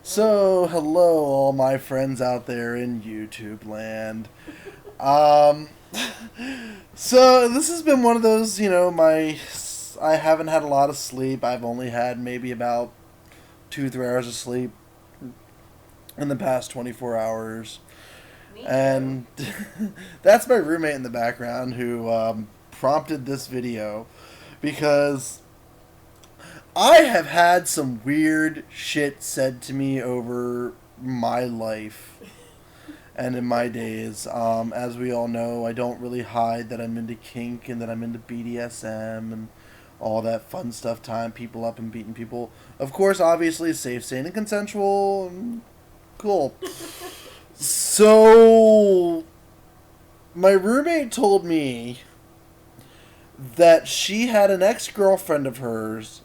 So, hello, all my friends out there in YouTube land. Um, so this has been one of those, I haven't had a lot of sleep. I've only had maybe about 2, 3 hours of sleep in the past 24 hours. Me too. And that's my roommate in the background who prompted this video because I have had some weird shit said to me over my life and in my days. As we all know, I don't really hide that I'm into kink and that I'm into BDSM and all that fun stuff, tying people up and beating people. Of course, obviously, safe, sane, and consensual. And cool. So, my roommate told me that she had an ex-girlfriend of hers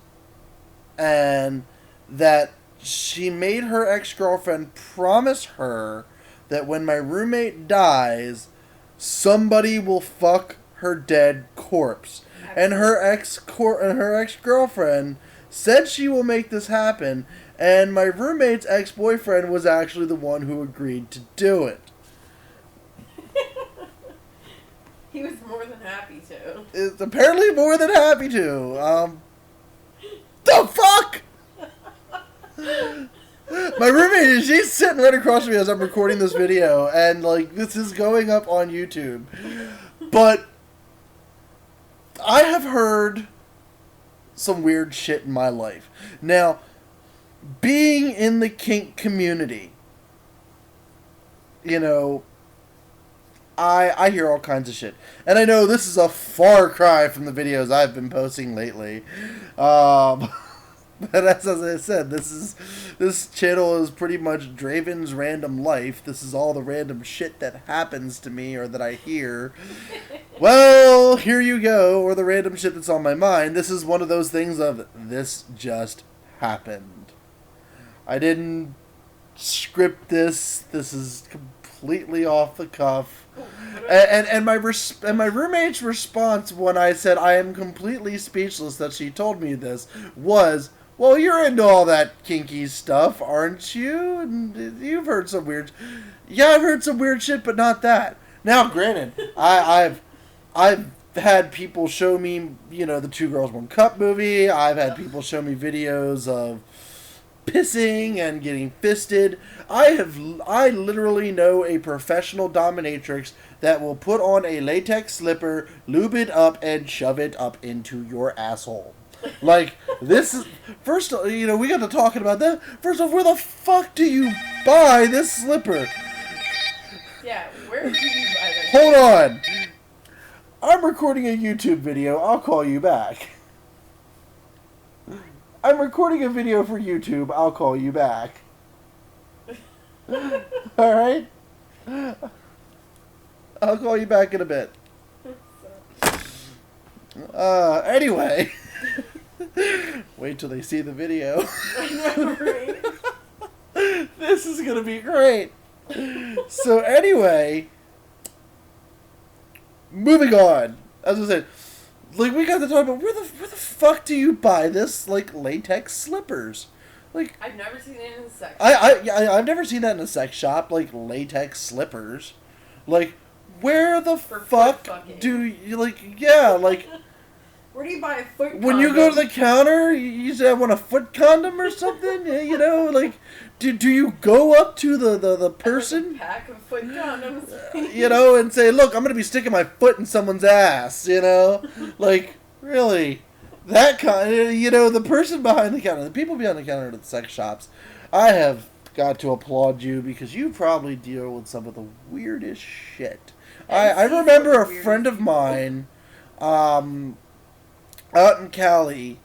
and that she made her ex-girlfriend promise her that when my roommate dies, somebody will fuck her dead corpse. And her ex-girlfriend said she will make this happen, and my roommate's ex-boyfriend was actually the one who agreed to do it. He was more than happy to. It's apparently more than happy to. The fuck? My roommate, she's sitting right across from me as I'm recording this video, and, this is going up on YouTube. But I have heard some weird shit in my life. Now, being in the kink community, I hear all kinds of shit. And I know this is a far cry from the videos I've been posting lately. But as I said, this channel is pretty much Draven's random life. This is all the random shit that happens to me or that I hear. Well, here you go, or the random shit that's on my mind. This is one of those things of, this just happened. I didn't script this. This is completely off the cuff. And my roommate's response when I said I am completely speechless that she told me this was, well, you're into all that kinky stuff, aren't you? And you've heard some weird... Yeah, I've heard some weird shit, but not that. Now, granted, I've had people show me, the Two Girls, One Cup movie. I've had people show me videos of pissing and getting fisted. I literally know a professional dominatrix that will put on a latex slipper, lube it up, and shove it up into your asshole. This is... First, we got to talking about that. First off, where the fuck do you buy this slipper? Yeah, where did you buy this? Hold on. I'm recording a YouTube video. I'll call you back. I'm recording a video for YouTube. I'll call you back. Alright? I'll call you back in a bit. Anyway. Wait till they see the video. I know, right? This is gonna be great. So anyway, moving on. As I said, we got to talk about where the fuck do you buy this latex slippers? I've never seen it in a sex shop. I've never seen that in a sex shop, latex slippers. Where the fuck do you Where do you buy a foot condom? when you go to the counter, you say I want a foot condom or something? Do you go up to the person? Pack of foot condoms. And say, look, I'm going to be sticking my foot in someone's ass, really? That kind, the person behind the counter, the people behind the counter at the sex shops, I have got to applaud you because you probably deal with some of the weirdest shit. I remember a friend of mine, out in Cali,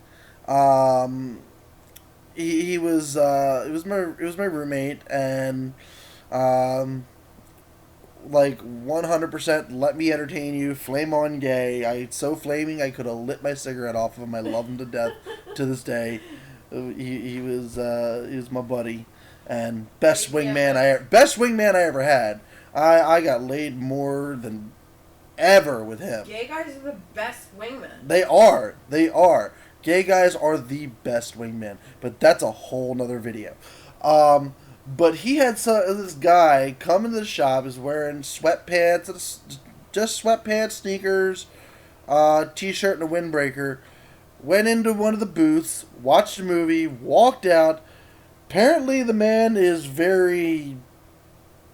he was it was my roommate, and 100% let me entertain you, flame on gay. So flaming I could have lit my cigarette off of him. I love him to death to this day. He was my buddy and best wingman I ever had. I got laid more than ever with him. Gay guys are the best wingmen. They are. Gay guys are the best wingmen, but that's a whole nother video. But he had this guy come into the shop, is wearing sweatpants, just sweatpants, sneakers, t-shirt, and a windbreaker. Went into one of the booths, watched a movie, walked out. Apparently, the man is very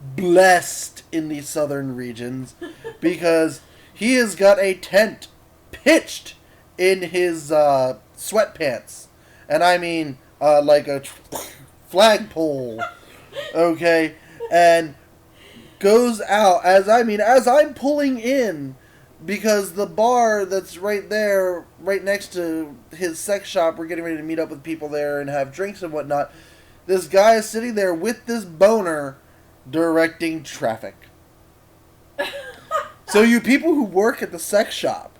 blessed in the southern regions because he has got a tent pitched in his sweatpants. And I mean, like a flagpole. Okay? And goes out as I'm pulling in, because the bar that's right there, right next to his sex shop, we're getting ready to meet up with people there and have drinks and whatnot. This guy is sitting there with this boner directing traffic. So you people who work at the sex shop,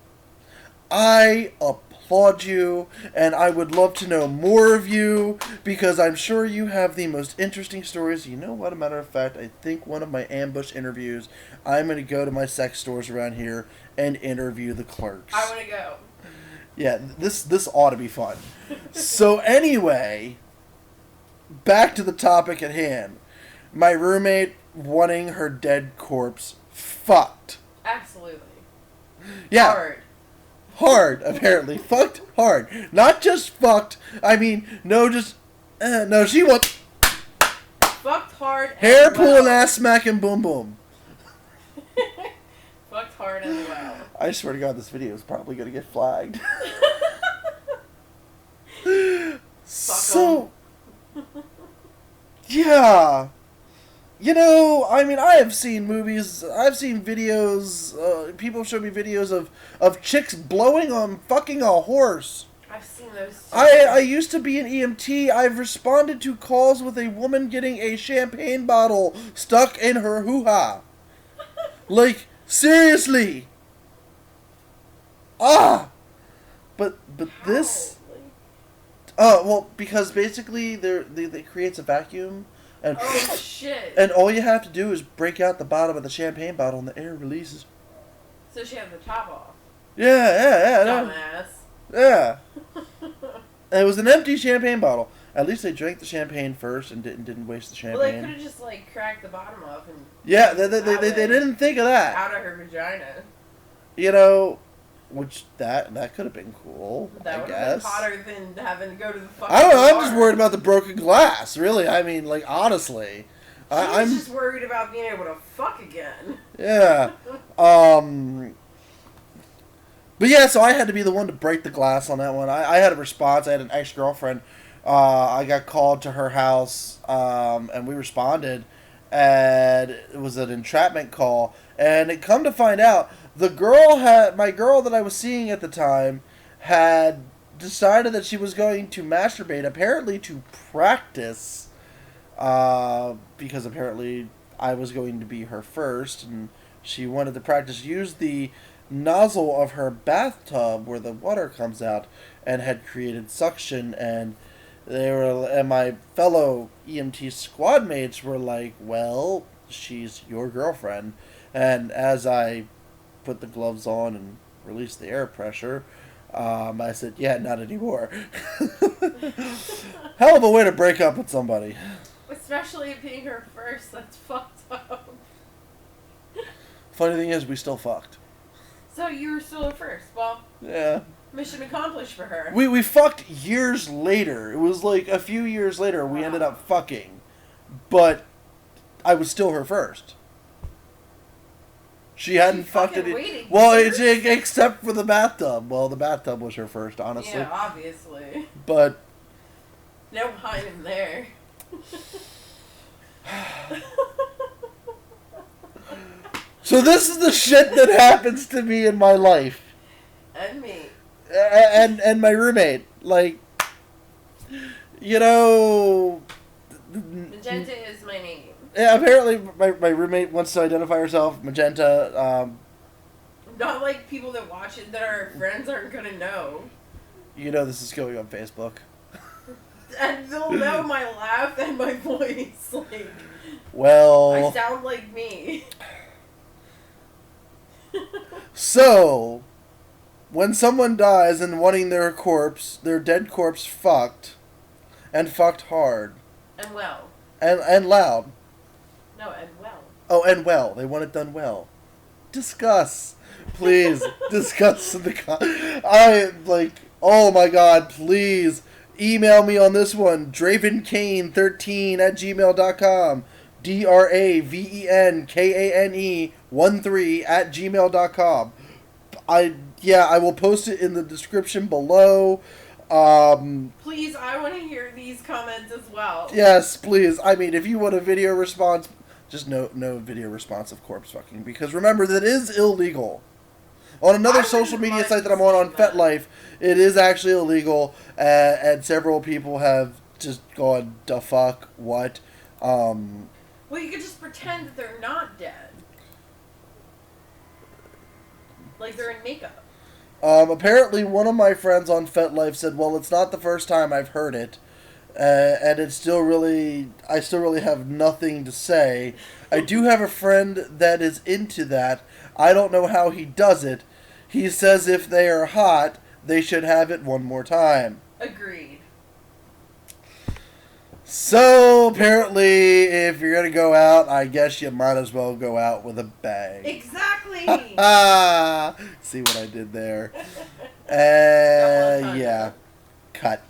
I applaud you, and I would love to know more of you, because I'm sure you have the most interesting stories. You know what, a matter of fact, I think one of my ambush interviews, I'm going to go to my sex stores around here and interview the clerks. I want to go. Yeah, this ought to be fun. So anyway, back to the topic at hand. My roommate wanting her dead corpse fucked. Absolutely. Yeah. Hard, apparently. Fucked hard. Not just fucked. I mean, no, she wants Fucked hard. hair pulling, ass smacking, boom boom. Fucked hard as well. I swear to God, this video is probably gonna get flagged. So, yeah. You know, I mean, I have seen movies, I've seen videos, people show me videos of chicks blowing on fucking a horse. I've seen those too. I used to be an EMT. I've responded to calls with a woman getting a champagne bottle stuck in her hoo-ha. Like, seriously. But this... well, because basically they creates a vacuum, and oh shit! And all you have to do is break out the bottom of the champagne bottle, and the air releases. So she has the top off. Yeah. Dumbass. Yeah. And it was an empty champagne bottle. At least they drank the champagne first and didn't waste the champagne. Well, they could have just cracked the bottom off and. Yeah, they didn't think of that. Out of her vagina. You know. Which that could have been cool. That I would guess. have been hotter than having to go to the fucking I don't know. bar. I'm just worried about the broken glass. Really, I mean, like honestly, I'm just worried about being able to fuck again. Yeah. But yeah, so I had to be the one to break the glass on that one. I had a response. I had an ex-girlfriend. I got called to her house, and we responded, and it was an entrapment call. And it come to find out, my girl that I was seeing at the time had decided that she was going to masturbate, apparently to practice, because apparently I was going to be her first, and she wanted to practice, use the nozzle of her bathtub where the water comes out, and had created suction, and my fellow EMT squad mates were like, well, she's your girlfriend. And as I put the gloves on and released the air pressure, I said, yeah, not anymore. Hell of a way to break up with somebody. Especially being her first, that's fucked up. Funny thing is, we still fucked. So you were still her first. Well, yeah. Mission accomplished for her. We fucked years later. It was like a few years later we ended up fucking. But I was still her first. She hadn't fucked it. Well, except for the bathtub. Well, the bathtub was her first, honestly. Yeah, obviously. But no hiding there. So this is the shit that happens to me in my life. And me. And my roommate. Like, you know... Magenta is my name. Yeah, apparently my roommate wants to identify herself, Magenta. Not like people that watch it that are friends aren't gonna know. You know this is going on Facebook. And they'll know my laugh and my voice. Like, well... I sound like me. So, when someone dies and wanting their dead corpse fucked, and fucked hard... And well. And loud. No, and well. Oh, and well. They want it done well. Discuss. Please. Discuss in the oh my god, please. Email me on this one. DravenKAne13 @gmail.com. DravenKANE13 I will post it in the description below. Please, I want to hear these comments as well. Yes, please. I mean, if you want a video response, just no video response of corpse fucking, because remember that is illegal. On another social media site that I'm on FetLife, it is actually illegal, and several people have just gone, "Da fuck, what?" Well, you could just pretend that they're not dead. Like they're in makeup. Apparently, one of my friends on FetLife said, "Well, it's not the first time I've heard it, and I still really have nothing to say. I do have a friend that is into that. I don't know how he does it. He says if they are hot, they should have it one more time." Agreed. So, apparently, if you're going to go out, I guess you might as well go out with a bang. Exactly! See what I did there? Yeah. Cut.